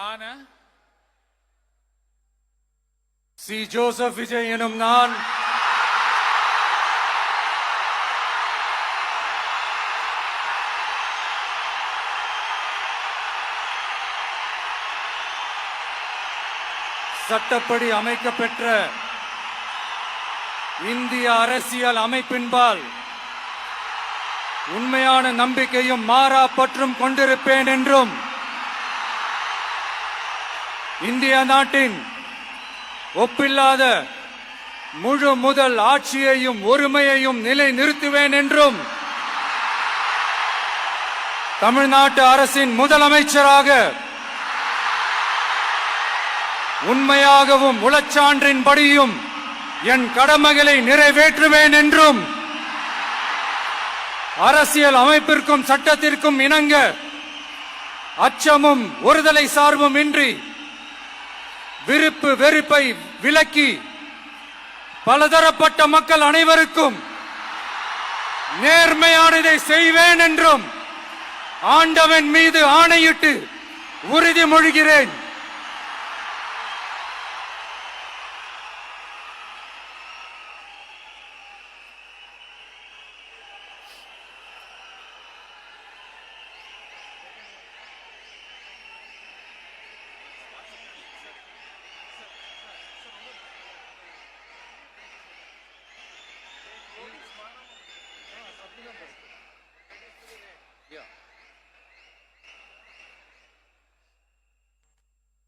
நான் C. Joseph Vijay எனும் நான் சட்டப்படி அமைக்கப்பெற்ற இந்திய அரசியல் அமைப்பின்பால் உண்மையான நம்பிக்கையும் மாறா பற்றும் கொண்டிருப்பேன் என்றும் இந்திய நாட்டின் ஒப்பில்லாத முழு முதல் ஆட்சியையும் ஒருமையையும் நிலை நிறுத்துவேன் என்றும் தமிழ்நாட்டு அரசின் முதலமைச்சராக உண்மையாகவும் உளச்சான்றின்படியும் என் கடமைகளை நிறைவேற்றுவேன் என்றும் அரசியல் அமைப்பிற்கும் சட்டத்திற்கும் இணங்க அச்சமும் ஒருதலை சார்பும் இன்றி விருப்பு வெறுப்பை விலக்கி பலதரப்பட்ட மக்கள் அனைவருக்கும் நேர்மையானதை செய்வேன் என்றும் ஆண்டவன் மீது ஆணையிட்டு உறுதிமொழிகிறேன்.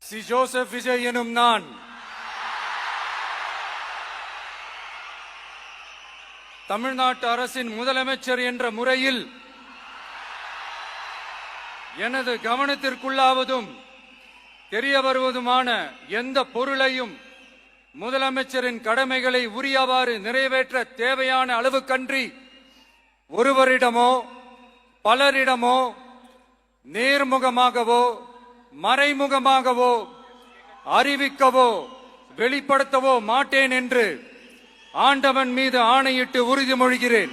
சி. ஜோசப் விஜய் எனும் நான் தமிழ்நாட்டு அரசின் முதலமைச்சர் என்ற முறையில் எனது கவனத்திற்குள்ளாவதும் தெரிய வருவதுமான எந்த பொருளையும் முதலமைச்சரின் கடமைகளை உரியவாறு நிறைவேற்ற தேவையான அளவுக்கன்றி ஒருவரிடமோ பலரிடமோ நேர்முகமாகவோ மறைமுகமாகவோ அறிவிக்கவோ வெளிப்படுத்தவோ மாட்டேன் என்று ஆண்டவன் மீது ஆணையிட்டு உறுதிமொழிகிறேன்.